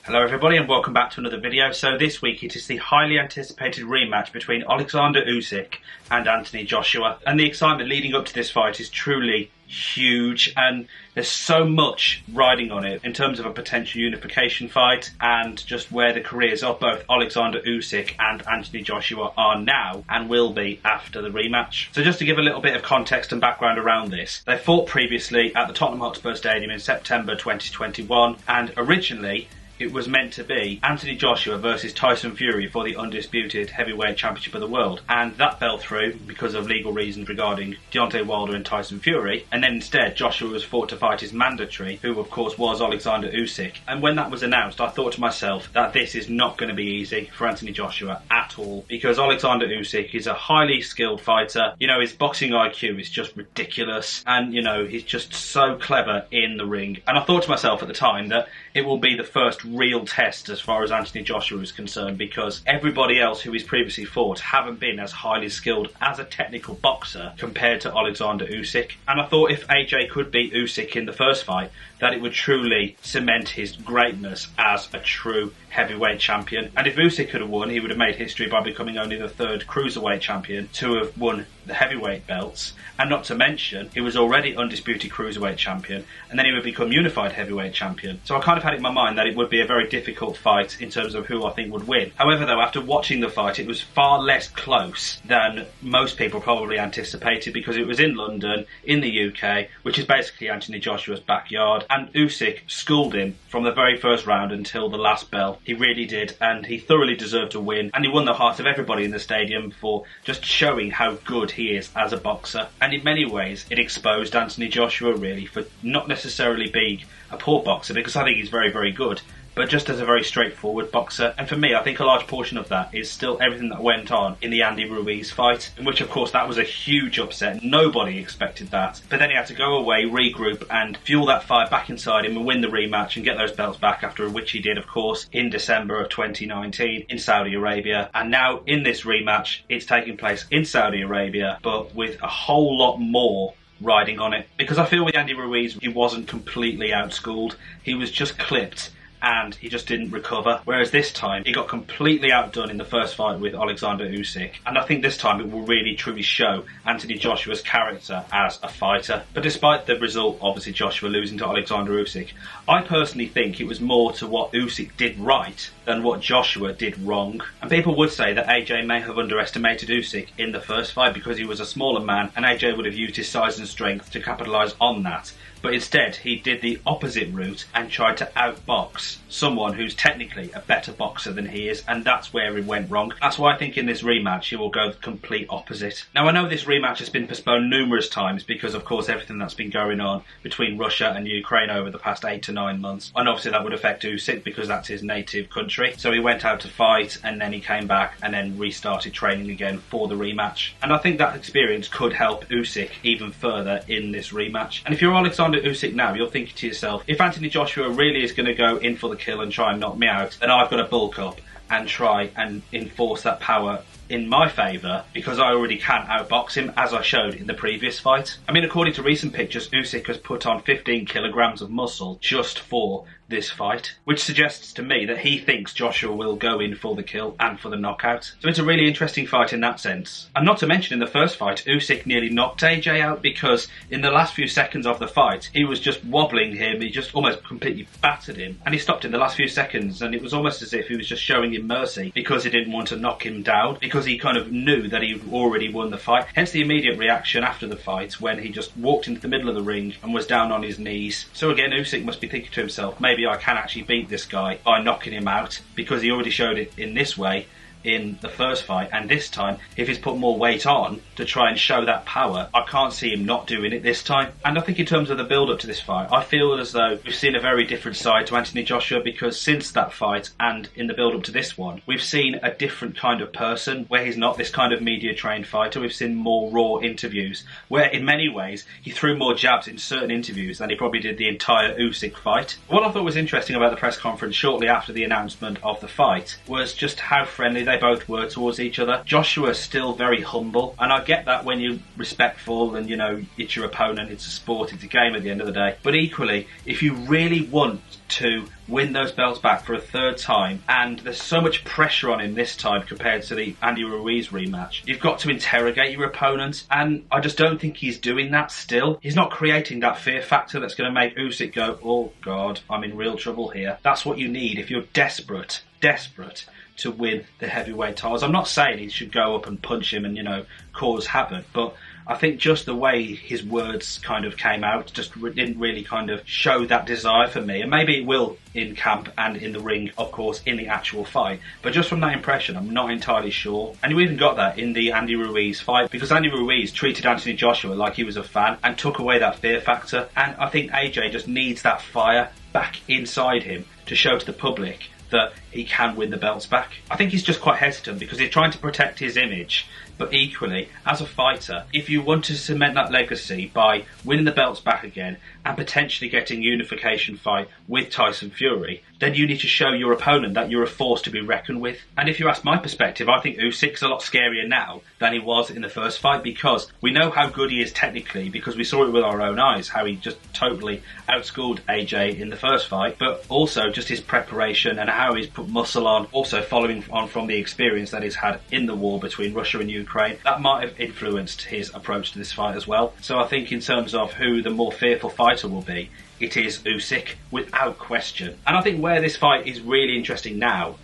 Hello everybody and welcome back to another video. So this week it is the highly anticipated rematch between Oleksandr Usyk and Anthony Joshua. And the excitement leading up to this fight is truly huge, and there's so much riding on it in terms of a potential unification fight and just where the careers of both Oleksandr Usyk and Anthony Joshua are now and will be after the rematch. So just to give a little bit of context and background around this, they fought previously at the Tottenham Hotspur Stadium in September 2021, and originally it was meant to be Anthony Joshua versus Tyson Fury for the undisputed heavyweight championship of the world, and that fell through because of legal reasons regarding Deontay Wilder and Tyson Fury. And then instead Joshua was fought to fight his mandatory, who of course was Oleksandr Usyk. And when that was announced, I thought to myself that this is not going to be easy for Anthony Joshua at all, because Oleksandr Usyk is a highly skilled fighter. You know, his boxing IQ is just ridiculous, and you know, he's just so clever in the ring. And I thought to myself at the time that it will be the first real test as far as Anthony Joshua is concerned, because everybody else who he's previously fought haven't been as highly skilled as a technical boxer compared to Oleksandr Usyk. And I thought if AJ could beat Usyk in the first fight, that it would truly cement his greatness as a true heavyweight champion. And if Usyk could have won, he would have made history by becoming only the third cruiserweight champion to have won the heavyweight belts, and not to mention he was already undisputed cruiserweight champion, and then he would become unified heavyweight champion. So I kind of had it in my mind that it would be a very difficult fight in terms of who I think would win. However though, after watching the fight, it was far less close than most people probably anticipated, because it was in London, in the UK, which is basically Anthony Joshua's backyard, and Usyk schooled him from the very first round until the last bell. He really did, and he thoroughly deserved to win, and he won the heart of everybody in the stadium for just showing how good he is as a boxer. And in many ways it exposed Anthony Joshua really for not necessarily being a poor boxer, because I think he's very, very good, but just as a very straightforward boxer. And for me, I think a large portion of that is still everything that went on in the Andy Ruiz fight, in which of course that was a huge upset. Nobody expected that. But then he had to go away, regroup and fuel that fire back inside him and win the rematch and get those belts back, after which he did of course in December of 2019 in Saudi Arabia. And now in this rematch, it's taking place in Saudi Arabia, but with a whole lot more riding on it. Because I feel with Andy Ruiz, he wasn't completely outschooled. He was just clipped and he just didn't recover. Whereas this time, he got completely outdone in the first fight with Oleksandr Usyk. And I think this time it will really truly show Anthony Joshua's character as a fighter. But despite the result, obviously Joshua losing to Oleksandr Usyk, I personally think it was more to what Usyk did right than what Joshua did wrong. And people would say that AJ may have underestimated Usyk in the first fight because he was a smaller man, and AJ would have used his size and strength to capitalise on that. But instead, he did the opposite route and tried to outbox someone who's technically a better boxer than he is, and that's where it went wrong. That's why I think in this rematch he will go the complete opposite. Now I know this rematch has been postponed numerous times because of course everything that's been going on between Russia and Ukraine over the past 8 to 9 months, and obviously that would affect Usyk because that's his native country. So he went out to fight and then he came back and then restarted training again for the rematch. And I think that experience could help Usyk even further in this rematch. And if you're Oleksandr Usyk now, you're thinking to yourself, if Anthony Joshua really is going to go in for the kill and try and knock me out, then I've got to bulk up and try and enforce that power in my favour, because I already can outbox him, as I showed in the previous fight. I mean, according to recent pictures, Usyk has put on 15 kilograms of muscle just for this fight, which suggests to me that he thinks Joshua will go in for the kill and for the knockout. So it's a really interesting fight in that sense. And not to mention, in the first fight, Usyk nearly knocked AJ out, because in the last few seconds of the fight, he was just wobbling him, he just almost completely battered him, and he stopped in the last few seconds, and it was almost as if he was just showing him mercy because he didn't want to knock him down, because he kind of knew that he'd already won the fight. Hence the immediate reaction after the fight when he just walked into the middle of the ring and was down on his knees. So again, Usyk must be thinking to himself, maybe I can actually beat this guy by knocking him out, because he already showed it in this way in the first fight, and this time if he's put more weight on to try and show that power, I can't see him not doing it this time. And I think in terms of the build up to this fight, I feel as though we've seen a very different side to Anthony Joshua, because since that fight and in the build up to this one, we've seen a different kind of person, where he's not this kind of media trained fighter. We've seen more raw interviews, where in many ways he threw more jabs in certain interviews than he probably did the entire Usyk fight. What I thought was interesting about the press conference shortly after the announcement of the fight was just how friendly they both were towards each other. Joshua's still very humble, and I get that when you're respectful and, you know, it's your opponent, it's a sport, it's a game at the end of the day. But equally, if you really want to win those belts back for a third time, and there's so much pressure on him this time compared to the Andy Ruiz rematch. You've got to interrogate your opponent, and I just don't think he's doing that still. He's not creating that fear factor that's going to make Usyk go, oh God, I'm in real trouble here. That's what you need if you're desperate to win the heavyweight titles. I'm not saying he should go up and punch him and, you know, cause havoc, but I think just the way his words kind of came out just didn't really kind of show that desire for me. And maybe it will in camp and in the ring, of course, in the actual fight. But just from that impression, I'm not entirely sure. And you even got that in the Andy Ruiz fight, because Andy Ruiz treated Anthony Joshua like he was a fan and took away that fear factor. And I think AJ just needs that fire back inside him to show to the public that he can win the belts back. I think he's just quite hesitant because he's trying to protect his image, but equally, as a fighter, if you want to cement that legacy by winning the belts back again and potentially getting a unification fight with Tyson Fury, then you need to show your opponent that you're a force to be reckoned with. And if you ask my perspective, I think Usyk's a lot scarier now than he was in the first fight, because we know how good he is technically, because we saw it with our own eyes, how he just totally outschooled AJ in the first fight, but also just his preparation and how he's put muscle on, also following on from the experience that he's had in the war between Russia and Ukraine. That might have influenced his approach to this fight as well. So I think in terms of who the more fearful fighter will be, it is Usyk, without question. And I think where this fight is really interesting now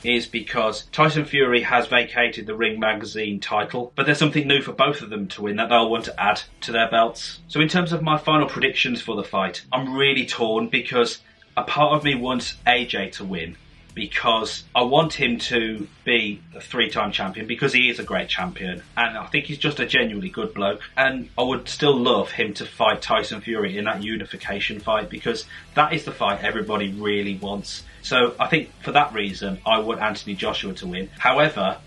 is because Tyson Fury has vacated the Ring Magazine title, but there's something new for both of them to win that they'll want to add to their belts. So in terms of my final predictions for the fight, I'm really torn, because a part of me wants AJ to win, because I want him to be a three-time champion, because he is a great champion and I think he's just a genuinely good bloke, and I would still love him to fight Tyson Fury in that unification fight, because that is the fight everybody really wants. So I think for that reason I want Anthony Joshua to win. However,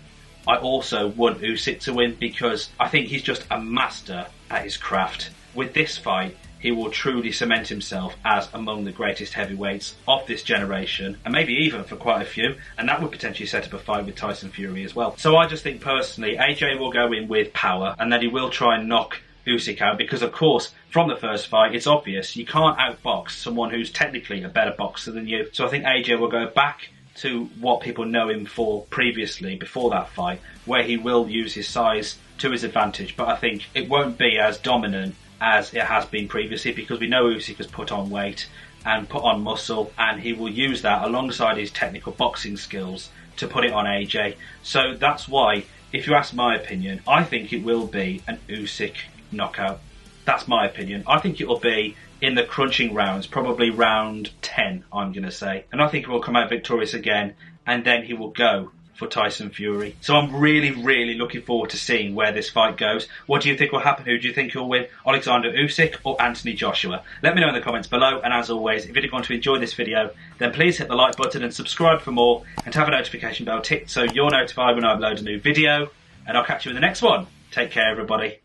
I also want Usyk to win, because I think he's just a master at his craft. With this fight, he will truly cement himself as among the greatest heavyweights of this generation, and maybe even for quite a few, and that would potentially set up a fight with Tyson Fury as well. So I just think personally AJ will go in with power, and then he will try and knock Usyk out, because of course from the first fight it's obvious you can't outbox someone who's technically a better boxer than you. So I think AJ will go back to what people know him for previously, before that fight, where he will use his size to his advantage, but I think it won't be as dominant as it has been previously, because we know Usyk has put on weight and put on muscle, and he will use that alongside his technical boxing skills to put it on AJ. So that's why, if you ask my opinion, I think it will be an Usyk knockout. That's my opinion. I think it will be in the crunching rounds, probably round 10, I'm going to say. And I think he will come out victorious again, and then he will go for Tyson Fury. So I'm really looking forward to seeing where this fight goes. What do you think will happen? Who do you think will win? Oleksandr Usyk or Anthony Joshua? Let me know in the comments below, and as always, if you're going to enjoy this video, then please hit the like button and subscribe for more, and have a notification bell ticked so you're notified when I upload a new video, and I'll catch you in the next one. Take care, everybody.